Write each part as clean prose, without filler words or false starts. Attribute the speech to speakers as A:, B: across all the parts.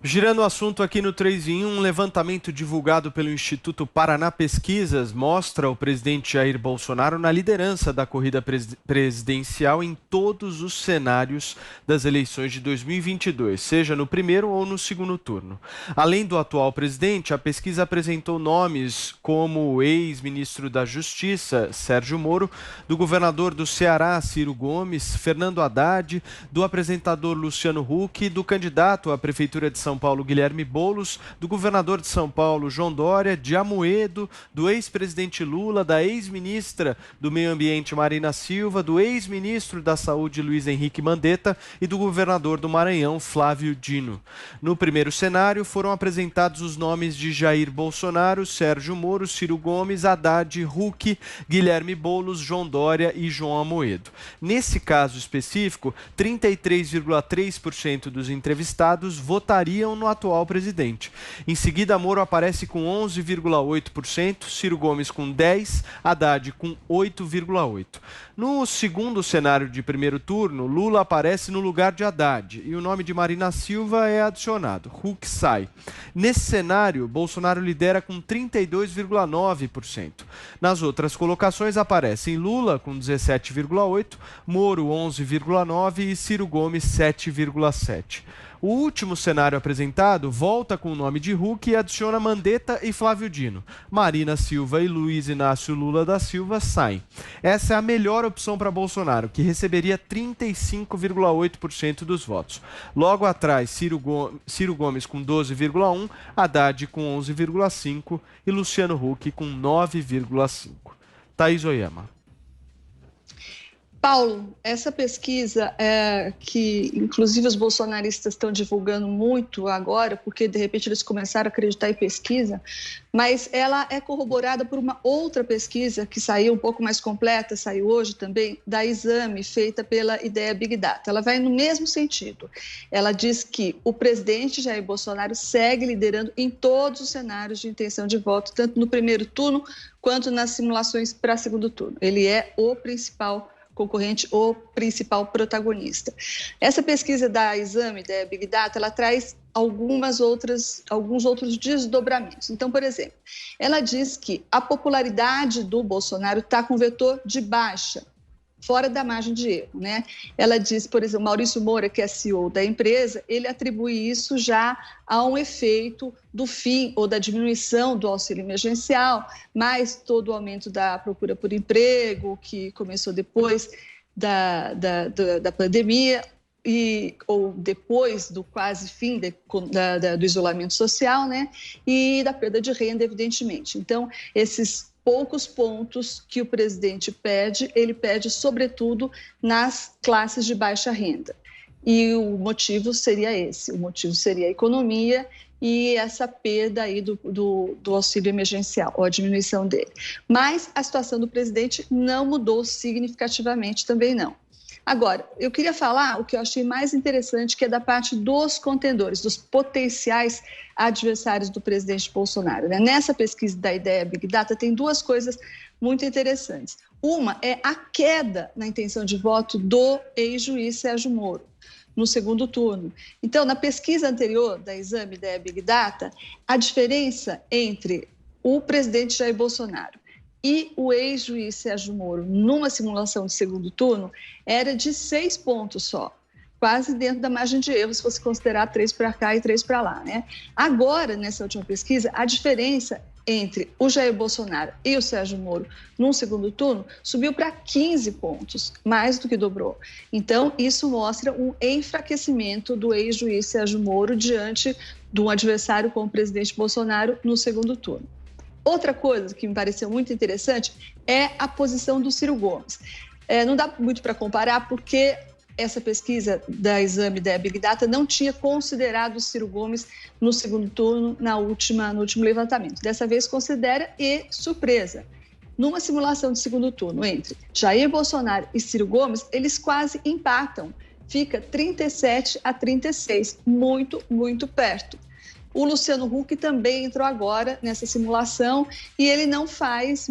A: Girando o assunto aqui no 3 em 1, um levantamento divulgado pelo Instituto Paraná Pesquisas mostra o presidente Jair Bolsonaro na liderança da corrida presidencial em todos os cenários das eleições de 2022, seja no primeiro ou no segundo turno. Além do atual presidente, a pesquisa apresentou nomes como o ex-ministro da Justiça, Sérgio Moro, do governador do Ceará, Ciro Gomes, Fernando Haddad, do apresentador Luciano Huck e do candidato à Prefeitura de São Paulo, Guilherme Boulos, do governador de São Paulo, João Dória, de Amoedo, do ex-presidente Lula, da ex-ministra do Meio Ambiente, Marina Silva, do ex-ministro da Saúde, Luiz Henrique Mandetta, e do governador do Maranhão, Flávio Dino. No primeiro cenário, foram apresentados os nomes de Jair Bolsonaro, Sérgio Moro, Ciro Gomes, Haddad, Huck, Guilherme Boulos, João Dória e João Amoedo. Nesse caso específico, 33,3% dos entrevistados votariam no atual presidente. Em seguida, Moro aparece com 11,8%, Ciro Gomes com 10%, Haddad com 8,8%. No segundo cenário de primeiro turno, Lula aparece no lugar de Haddad e o nome de Marina Silva é adicionado. Huck sai. Nesse cenário, Bolsonaro lidera com 32,9%. Nas outras colocações aparecem Lula com 17,8%, Moro 11,9% e Ciro Gomes 7,7%. O último cenário apresentado volta com o nome de Huck e adiciona Mandetta e Flávio Dino. Marina Silva e Luiz Inácio Lula da Silva saem. Essa é a melhor opção para Bolsonaro, que receberia 35,8% dos votos. Logo atrás, Ciro Gomes com 12,1%, Haddad com 11,5% e Luciano Huck com 9,5%. Thaís Oyama.
B: Paulo, essa pesquisa que inclusive os bolsonaristas estão divulgando muito agora, porque de repente eles começaram a acreditar em pesquisa, mas ela é corroborada por uma outra pesquisa que saiu um pouco mais completa, saiu hoje também, da Exame, feita pela Ideia Big Data. Ela vai no mesmo sentido. Ela diz que o presidente Jair Bolsonaro segue liderando em todos os cenários de intenção de voto, tanto no primeiro turno quanto nas simulações para segundo turno. Ele é o principal concorrente, o principal protagonista. Essa pesquisa da Exame, da Big Data, ela traz alguns outros desdobramentos. Então, por exemplo, ela diz que a popularidade do Bolsonaro está com vetor de baixa, fora da margem de erro, né? Ela diz, por exemplo, Maurício Moura, que é CEO da empresa, ele atribui isso já a um efeito do fim ou da diminuição do auxílio emergencial, mais todo o aumento da procura por emprego, que começou depois da pandemia, ou depois do quase fim do isolamento social, né? E da perda de renda, evidentemente. Então, esses poucos pontos que o presidente pede, ele pede sobretudo nas classes de baixa renda. E o motivo seria esse, o motivo seria a economia e essa perda aí do auxílio emergencial, ou a diminuição dele. Mas a situação do presidente não mudou significativamente também não. Agora, eu queria falar o que eu achei mais interessante, que é da parte dos contendores, dos potenciais adversários do presidente Bolsonaro, né? Nessa pesquisa da Ideia Big Data tem duas coisas muito interessantes. Uma é a queda na intenção de voto do ex-juiz Sérgio Moro no segundo turno. Então, na pesquisa anterior da Exame Ideia Big Data, a diferença entre o presidente Jair Bolsonaro e o ex-juiz Sérgio Moro, numa simulação de segundo turno, era de 6 pontos só, quase dentro da margem de erro, se você considerar 3 para cá e 3 para lá, né? Agora, nessa última pesquisa, a diferença entre o Jair Bolsonaro e o Sérgio Moro num segundo turno subiu para 15 pontos, mais do que dobrou. Então, isso mostra um enfraquecimento do ex-juiz Sérgio Moro diante de um adversário como o presidente Bolsonaro no segundo turno. Outra coisa que me pareceu muito interessante é a posição do Ciro Gomes. Não dá muito para comparar porque essa pesquisa da Exame da Big Data não tinha considerado o Ciro Gomes no segundo turno, no último levantamento. Dessa vez considera e, surpresa, numa simulação de segundo turno entre Jair Bolsonaro e Ciro Gomes, eles quase empatam. Fica 37-36, muito, muito perto. O Luciano Huck também entrou agora nessa simulação e ele não faz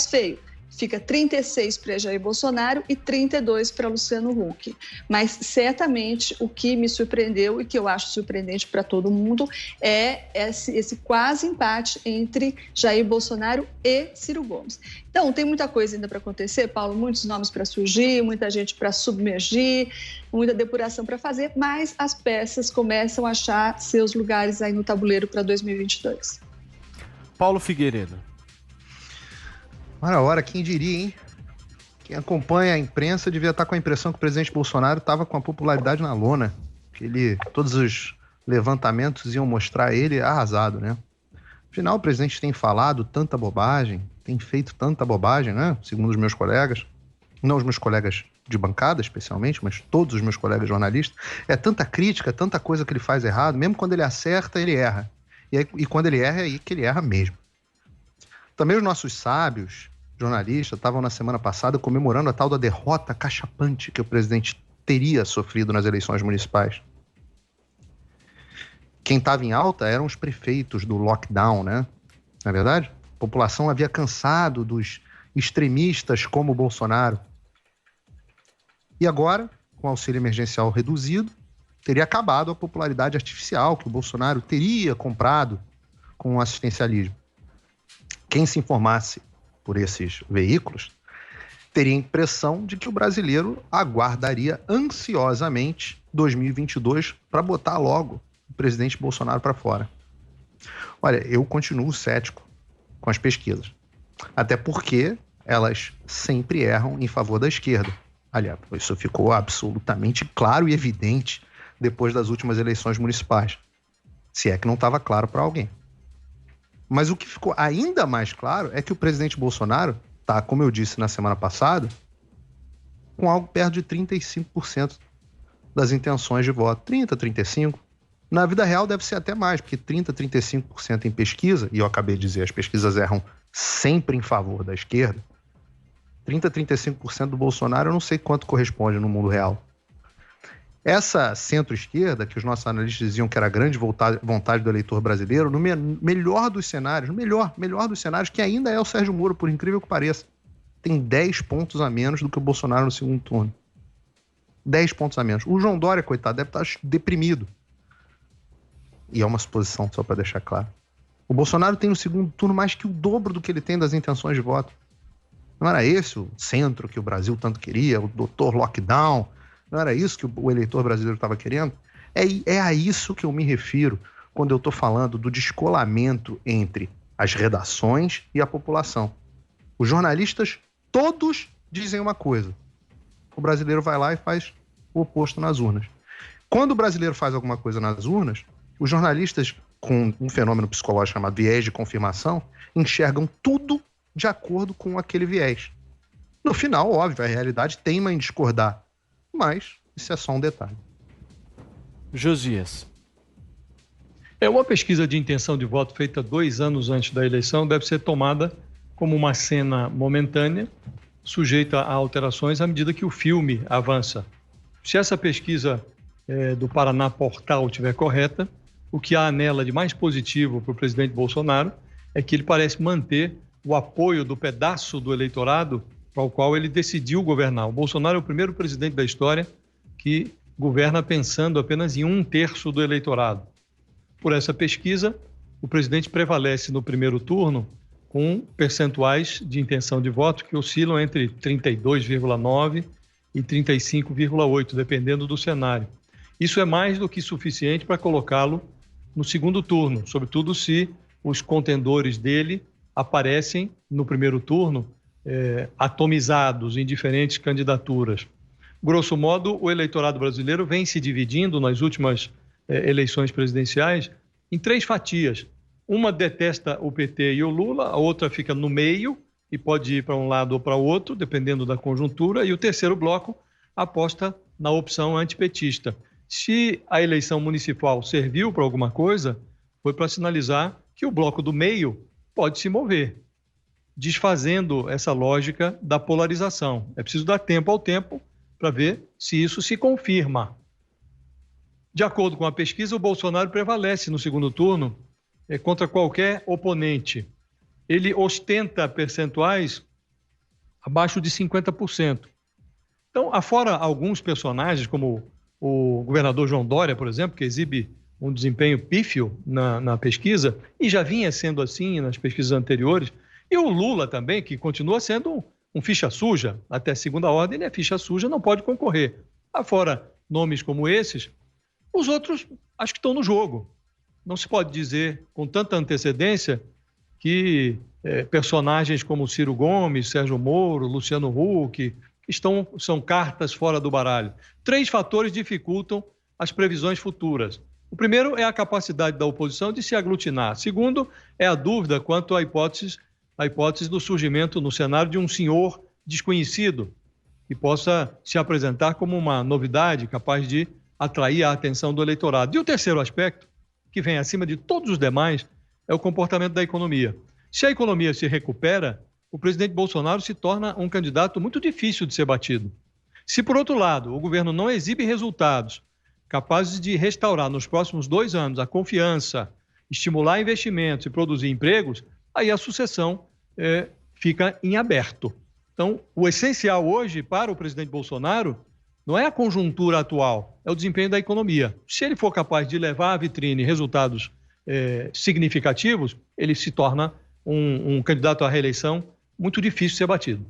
B: feio. fica 36 para Jair Bolsonaro e 32 para Luciano Huck. Mas certamente o que me surpreendeu e que eu acho surpreendente para todo mundo é esse quase empate entre Jair Bolsonaro e Ciro Gomes. Então, tem muita coisa ainda para acontecer, Paulo, muitos nomes para surgir, muita gente para submergir, muita depuração para fazer, mas as peças começam a achar seus lugares aí no tabuleiro para 2022.
A: Paulo Figueiredo.
C: Ora, quem diria, hein? Quem acompanha a imprensa devia estar com a impressão que o presidente Bolsonaro estava com a popularidade na lona, que todos os levantamentos iam mostrar ele arrasado, né? Afinal, o presidente tem falado tanta bobagem, tem feito tanta bobagem, né? Segundo os meus colegas, não os meus colegas de bancada especialmente, mas todos os meus colegas jornalistas, é tanta crítica, tanta coisa que ele faz errado, mesmo quando ele acerta, ele erra. E quando ele erra, é aí que ele erra mesmo. Também os nossos sábios jornalistas estavam na semana passada comemorando a tal da derrota cachapante que o presidente teria sofrido nas eleições municipais. Quem estava em alta eram os prefeitos do lockdown, né? Não é verdade? A população havia cansado dos extremistas como o Bolsonaro. E agora, com o auxílio emergencial reduzido, teria acabado a popularidade artificial que o Bolsonaro teria comprado com o assistencialismo. Quem se informasse por esses veículos teria a impressão de que o brasileiro aguardaria ansiosamente 2022 para botar logo o presidente Bolsonaro para fora. Olha, eu continuo cético com as pesquisas, até porque elas sempre erram em favor da esquerda. Aliás, isso ficou absolutamente claro e evidente depois das últimas eleições municipais, se é que não estava claro para alguém. Mas o que ficou ainda mais claro é que o presidente Bolsonaro está, como eu disse na semana passada, com algo perto de 35% das intenções de voto. 30%, 35%. Na vida real deve ser até mais, porque 30%, 35% em pesquisa, e eu acabei de dizer, as pesquisas erram sempre em favor da esquerda, 30%, 35% do Bolsonaro eu não sei quanto corresponde no mundo real. Essa centro-esquerda, que os nossos analistas diziam que era a grande vontade do eleitor brasileiro, no melhor dos cenários, melhor dos cenários, que ainda é o Sérgio Moro, por incrível que pareça, tem 10 pontos a menos do que o Bolsonaro no segundo turno. 10 pontos a menos. O João Dória, coitado, deve estar deprimido. E é uma suposição, só para deixar claro. O Bolsonaro tem no segundo turno mais que o dobro do que ele tem das intenções de voto. Não era esse o centro que o Brasil tanto queria, o doutor lockdown? Não era isso que o eleitor brasileiro estava querendo? É a isso que eu me refiro quando eu estou falando do descolamento entre as redações e a população. Os jornalistas todos dizem uma coisa. O brasileiro vai lá e faz o oposto nas urnas. Quando o brasileiro faz alguma coisa nas urnas, os jornalistas, com um fenômeno psicológico chamado viés de confirmação, enxergam tudo de acordo com aquele viés. No final, óbvio, a realidade teima em discordar. Mas isso é só um detalhe.
A: Josias.
D: Uma pesquisa de intenção de voto feita 2 anos antes da eleição deve ser tomada como uma cena momentânea, sujeita a alterações à medida que o filme avança. Se essa pesquisa do Paraná Portal estiver correta, o que há nela de mais positivo para o presidente Bolsonaro é que ele parece manter o apoio do pedaço do eleitorado para o qual ele decidiu governar. O Bolsonaro é o primeiro presidente da história que governa pensando apenas em 1/3 do eleitorado. Por essa pesquisa, o presidente prevalece no primeiro turno com percentuais de intenção de voto que oscilam entre 32,9% e 35,8%, dependendo do cenário. Isso é mais do que suficiente para colocá-lo no segundo turno, sobretudo se os contendores dele aparecem no primeiro turno atomizados em diferentes candidaturas. Grosso modo, o eleitorado brasileiro vem se dividindo nas últimas eleições presidenciais em 3 fatias. Uma detesta o PT e o Lula, a outra fica no meio e pode ir para um lado ou para o outro, dependendo da conjuntura, e o terceiro bloco aposta na opção antipetista. Se a eleição municipal serviu para alguma coisa, foi para sinalizar que o bloco do meio pode se mover, desfazendo essa lógica da polarização. É preciso dar tempo ao tempo para ver se isso se confirma. De acordo com a pesquisa, o Bolsonaro prevalece no segundo turno contra qualquer oponente. Ele ostenta percentuais abaixo de 50%. Então, afora alguns personagens, como o governador João Dória, por exemplo, que exibe um desempenho pífio na pesquisa, e já vinha sendo assim nas pesquisas anteriores, e o Lula também, que continua sendo um ficha suja, até segunda ordem, ele é ficha suja, não pode concorrer. Afora nomes como esses, os outros acho que estão no jogo. Não se pode dizer com tanta antecedência que personagens como Ciro Gomes, Sérgio Moro, Luciano Huck são cartas fora do baralho. 3 fatores dificultam as previsões futuras. O primeiro é a capacidade da oposição de se aglutinar. Segundo, é a dúvida quanto à hipótese do surgimento no cenário de um senhor desconhecido que possa se apresentar como uma novidade capaz de atrair a atenção do eleitorado. E o terceiro aspecto, que vem acima de todos os demais, é o comportamento da economia. Se a economia se recupera, o presidente Bolsonaro se torna um candidato muito difícil de ser batido. Se, por outro lado, o governo não exibe resultados capazes de restaurar nos próximos 2 anos a confiança, estimular investimentos e produzir empregos, aí a sucessão fica em aberto. Então, o essencial hoje para o presidente Bolsonaro não é a conjuntura atual, é o desempenho da economia. Se ele for capaz de levar à vitrine resultados significativos, ele se torna um candidato à reeleição muito difícil de ser batido.